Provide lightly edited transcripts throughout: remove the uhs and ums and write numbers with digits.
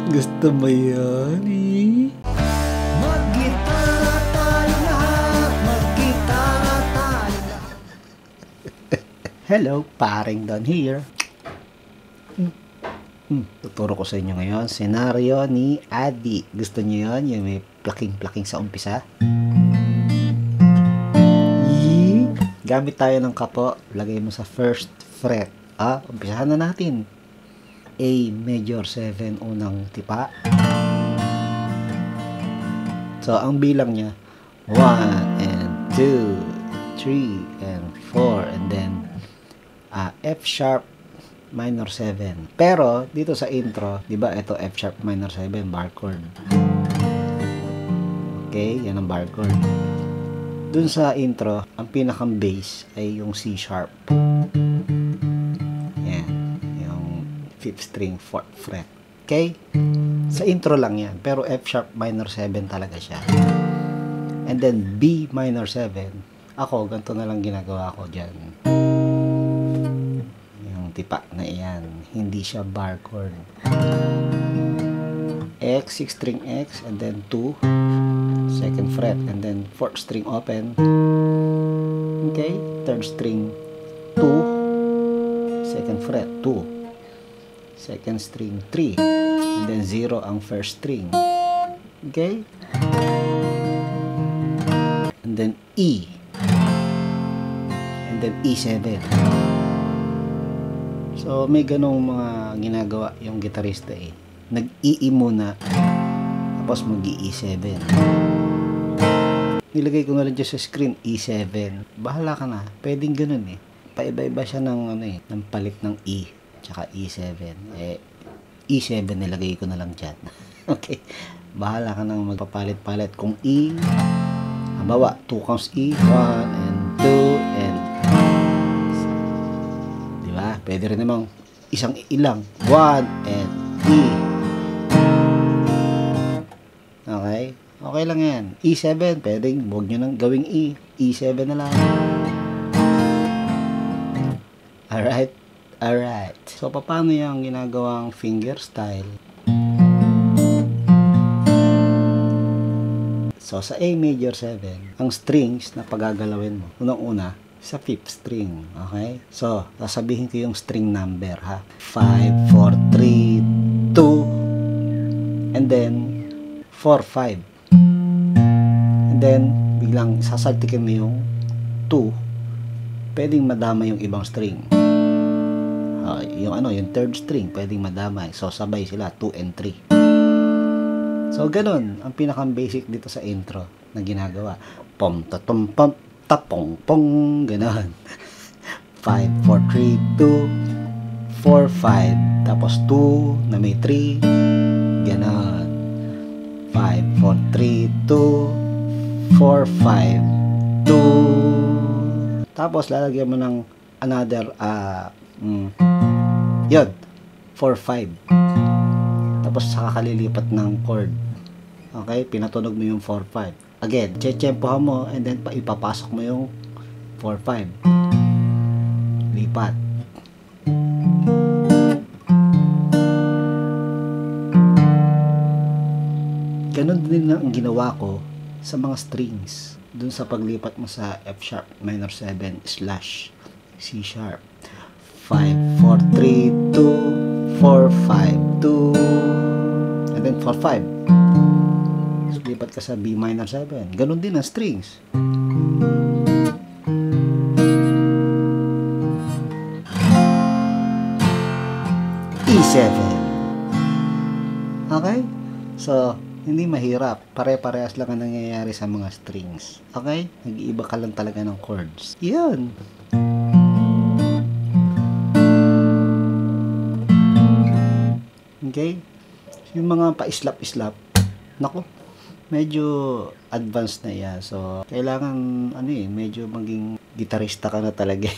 Gusto mo yan eh? Mag-gitara tayo lahat, mag-gitara tayo lahat. Hello, paring Don here. Tuturo ko sa inyo ngayon, senaryo ni Adi. Gusto niyo yun? Yung may plaking-plaking sa umpisa? Gamit tayo ng kapo. Lagay mo sa first fret. Umpisahan na natin. A major 7, unang tipa. So, ang bilang niya, 1 and 2, 3 and 4, and then F sharp minor 7. Pero dito sa intro, 'di ba? Ito F sharp minor 7 bar chord. Okay, yan ang bar chord. Dun sa intro, ang pinakang bass ay yung C sharp. Yan, yung 5th string 4th fret. Okay? Sa intro lang yan, pero F sharp minor 7 talaga siya. And then B minor 7. Ako, ganito na lang ginagawa ko dyan. Tipa na iyan, hindi siya bar chord. X, 6 string X, and then 2, second fret, and then 4th string open. Okay, 3rd string 2, second fret 2, second string 3, and then 0 ang first string. Okay, and then E, and then E7. So, may ganong mga ginagawa yung gitarista eh. Nag-E muna, tapos mag-E7. Nilagay ko nga lang dyan sa screen, E7. Bahala ka na. Pwedeng ganun eh. Paiba-iba siya ng, ng palit ng E, tsaka E7. E7 nilagay ko na lang dyan. Okay. Bahala ka nang magpapalit-palit. Kung E, halimbawa, 2 counts E, 1 and 2 and pwede rin namang isang ilang 1 and E. Okay? Okay lang yan. E7, pwedeng huwag nyo nang gawing E. E7 na lang. Alright? Alright. So, paano yung ginagawang finger style? So, sa A major 7, ang strings na pagagalawin mo, unang-una, sa 5th string, okay? So, sasabihin ko yung string number, ha? 5, 4, 3, 2, and then 4, 5. And then, biglang sasaltikin mo yung 2, pwedeng madama yung ibang string. Yung 3rd string, pwedeng madama. So, sabay sila, 2 and 3. So, ganun, ang pinakang basic dito sa intro na ginagawa. Pom, tatom, pom, tapong pong, gano'n. 5, 4, 3, 2, 4, 5, tapos 2 na may 3, gano'n. 5, 4, 3, 2, 4, 5, 2. Tapos lalagyan mo ng another yun, 4, 5. Tapos saka kalilipat ng chord. Okay, pinatunog mo yung 4, 5. Again, tsetsempohan mo and then ipapasok mo yung 4, 5. Lipat. Ganon din ang ginawa ko sa mga strings. Dun sa paglipat mo sa F sharp minor 7 slash C sharp. 5, 4, 3, 2, 4, 5, 2, and then 4, 5. Lipat ka sa B minor 7. Ganon din ang strings. E7. Okay? So, hindi mahirap. Pare-parehas lang ang nangyayari sa mga strings. Okay? Nag-iiba ka lang talaga ng chords. Yan. Okay? Yung mga pa-islap-islap. Nako. Medyo advanced na yan. So, kailangan, medyo maging gitarista ka na talaga.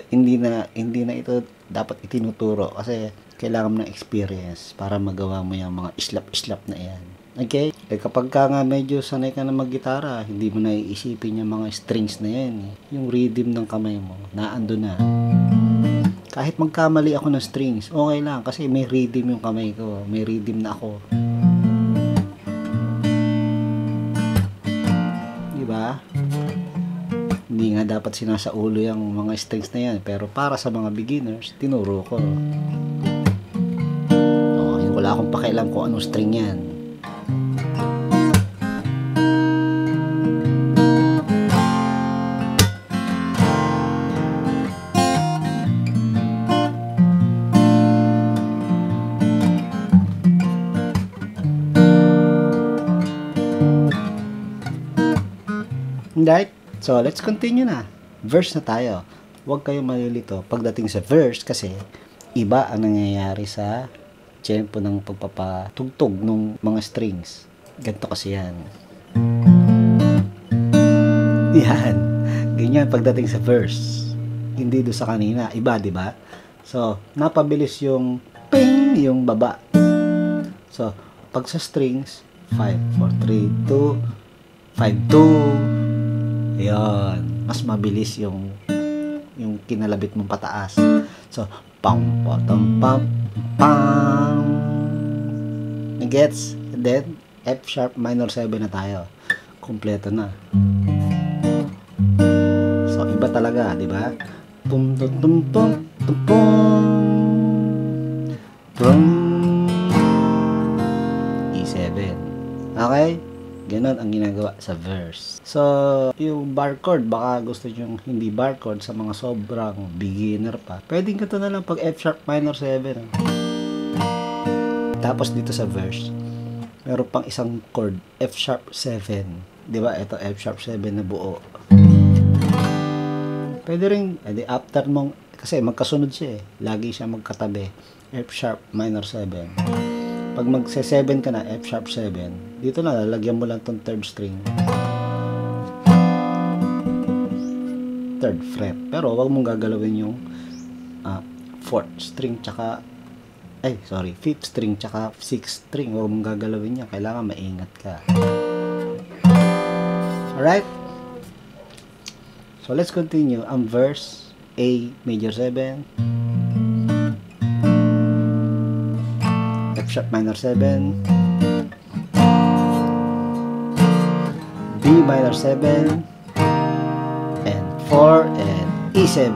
hindi na ito dapat itinuturo kasi kailangan mo ng experience para magawa mo yung mga islap-islap na yan. Okay? Kapag ka nga medyo sanay ka na mag-gitara, hindi mo na iisipin yung mga strings na yan. Yung rhythm ng kamay mo, naando na. Kahit magkamali ako ng strings, okay lang kasi may rhythm yung kamay ko. May rhythm na ako. Diba? Hindi nga dapat sinasaulo yung mga strings na yan. Pero para sa mga beginners, tinuro ko. Wala akong pakialam kung anong string yan. Alright, so let's continue na. Verse na tayo. Huwag kayong malilito pagdating sa verse kasi iba ang nangyayari sa tempo ng pagpapatugtog ng mga strings. Ganito kasi yan. Yan. Ganyan pagdating sa verse. Hindi do sa kanina. Iba, di ba? So, napabilis yung ping, yung baba. So, pag sa strings, 5, 4, 3, 2, 5, 2, yan. Mas mabilis yung kinalabit mong pataas. So, pam, patam, pam, pam. Gets? And then, F sharp minor 7 na tayo. Kompleto na. So, iba talaga, di ba? Tum, tum, tum, tum, tum, tum. Tum. E7. Okay? Ganon ang ginagawa sa verse. So, yung bar chord, baka gusto nyo hindi bar chord sa mga sobrang beginner pa. Pwedeng ka na lang pag F sharp minor 7. Tapos dito sa verse, meron pang isang chord, F sharp 7. Diba? Ito F sharp 7 na buo. Pwede rin, edi after mong, kasi magkasunod siya eh. Lagi siya magkatabi. F sharp minor 7. Pag magse-7 ka na, F sharp 7, dito na, lalagyan mo lang tong third string. Third fret. Pero, wag mong gagalawin yung fourth string, tsaka, fifth string, tsaka sixth string. Wag mong gagalawin yan. Kailangan maingat ka. Alright? So, let's continue. Ang verse, A major 7, F sharp minor 7, B minor 7, and 4, and E7.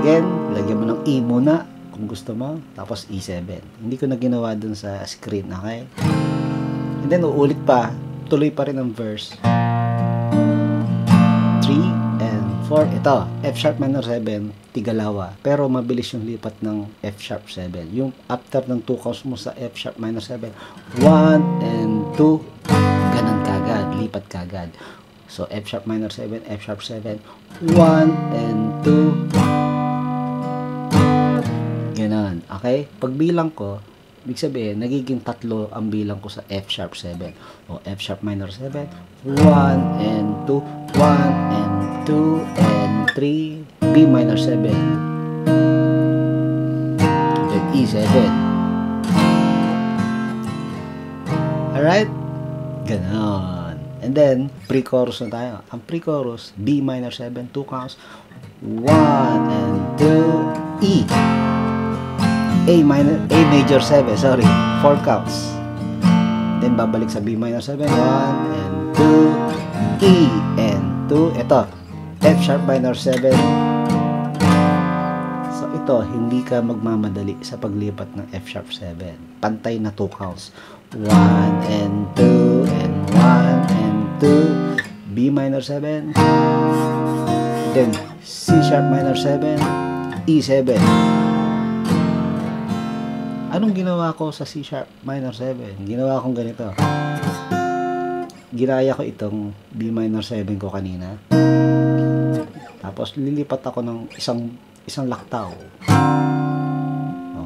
Again, lagyan mo ng E muna kung gusto mo, tapos E7. Hindi ko na ginawa dun sa screen, okay? And then, uulit pa, tuloy pa rin ang verse. 3 and 4, ito, F sharp minor 7, tigalawa. Pero mabilis yung lipat ng F sharp 7. Yung after ng 2 counts mo sa F sharp minor 7, 1 and 2, ganun kagad, lipat kagad. So, F sharp minor 7, F sharp 7, 1 and 2, ganun. Okay? Pag bilang ko, ibig sabihin, nagiging tatlo ang bilang ko sa F sharp 7. O, F sharp minor 7, 1 and 2, 1 and 2 and 3, B minor 7, then E7. Alright? Ganon. And then, pre-chorus na tayo. Ang pre-chorus, B minor 7, 2 counts, 1 and 2, E. A major 7, sorry, 4 counts. Then, babalik sa B minor 7, 1 and 2, E and 2. Ito, F sharp minor 7. So, ito, hindi ka magmamadali sa paglipat ng F sharp 7. Pantay na 2 counts. 1 and 2 and 1 and 2. B minor 7. Then, C sharp minor 7. E7. Anong ginawa ko sa C sharp minor 7? Ginawa kong ganito. Ginaya ko itong B minor 7 ko kanina. Tapos lilipat ako ng isang laktaw.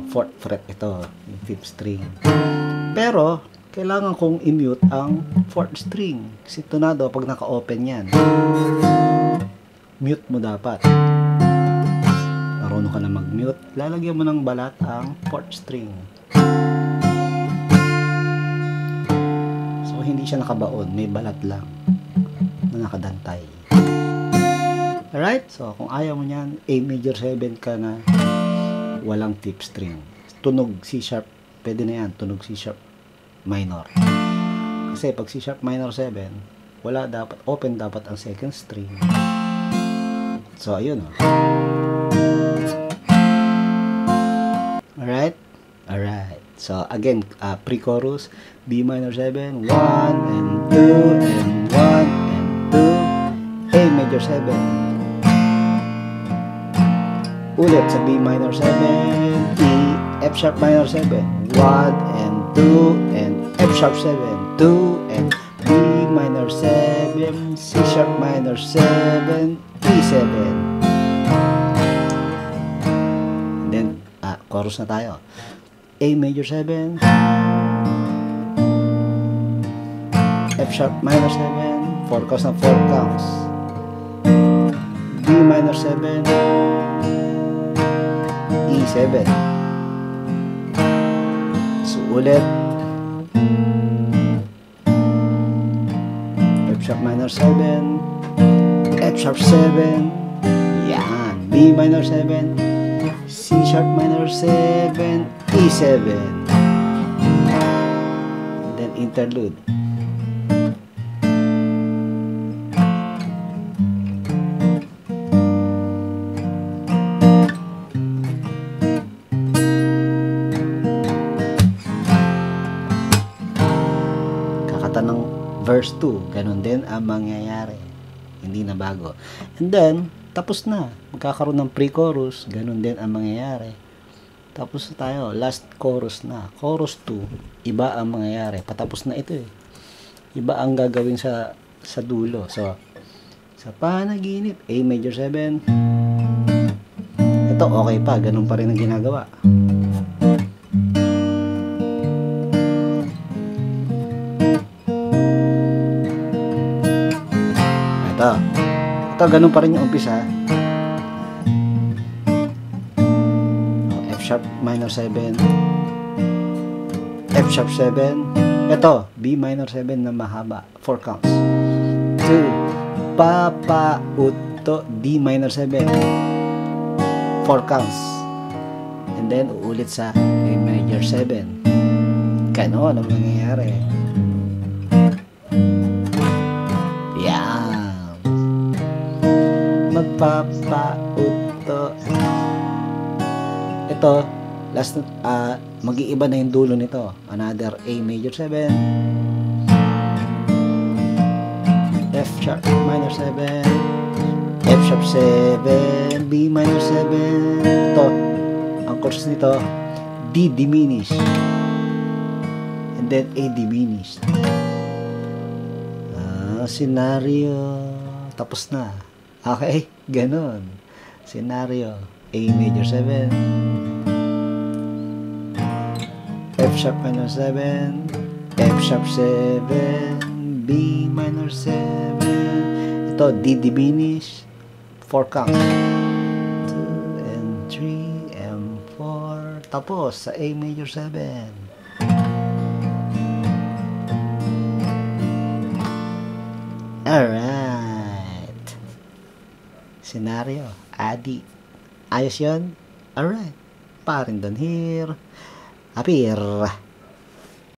Fourth fret ito, yung fifth string. Pero kailangan kong i-mute ang fourth string. Kasi tunado pag naka-open yan. Mute mo dapat. Marunong ka na mag-mute. Lalagyan mo ng balat ang fourth string. So hindi siya nakabaon, may balat lang na nakadantay. Alright? So, kung ayaw mo niyan, A major 7 ka na walang tip string. Tunog C sharp, pwede na yan. Tunog C sharp minor. Kasi pag C sharp minor 7, wala dapat, open dapat ang second string. So, ayun o. Alright? Alright. So, again, pre-chorus, B minor 7, 1 and 2 and 1 and 2, A major 7. Ulit sa B minor 7, E, F sharp minor 7, 1 and 2 and F sharp 7, 2 and B minor 7, C sharp minor 7, E7. And then, chorus na tayo. A major 7, F sharp minor 7, 4 counts na 4 counts. B minor 7, E7. So, ulit. F sharp minor 7, F sharp 7, yan. B minor 7, C sharp minor 7, E7. Then interlude. Kakata ng verse 2, ganun din ang mangyayari. Hindi na bago. And then, tapos na. Magkakaroon ng pre-chorus, ganun din ang mangyayari. Tapos na tayo, last chorus na. Chorus 2, iba ang mangyayari. Patapos na ito eh. Iba ang gagawin sa dulo. So, sa panaginip, A major 7. Ito, okay pa. Ganun pa rin ang ginagawa. Ito, ganun pa rin yung umpisa. F sharp minor 7, F sharp 7. Ito, B minor 7 na mahaba, 4 counts. 2, papa, uto, D minor 7, 4 counts. And then, uulit sa A major 7. Ganon ang mangyayari. Magpapauto. Ito, last mag-iiba na yung dulo nito. Another A major 7, F sharp minor 7, F sharp 7, B minor 7. Ito, ang chorus nito, D diminished, and then A diminished. Scenario, tapos na. Okay, ganun. Scenario, A major 7, F sharp minor 7, F sharp 7, B minor 7. Ito, D diminished, 4 counts. 2 and 3 and 4. Tapos, sa A major 7. Alright. Scenario, Adi. Ayos yun? Alright. Paring doon here. Apir.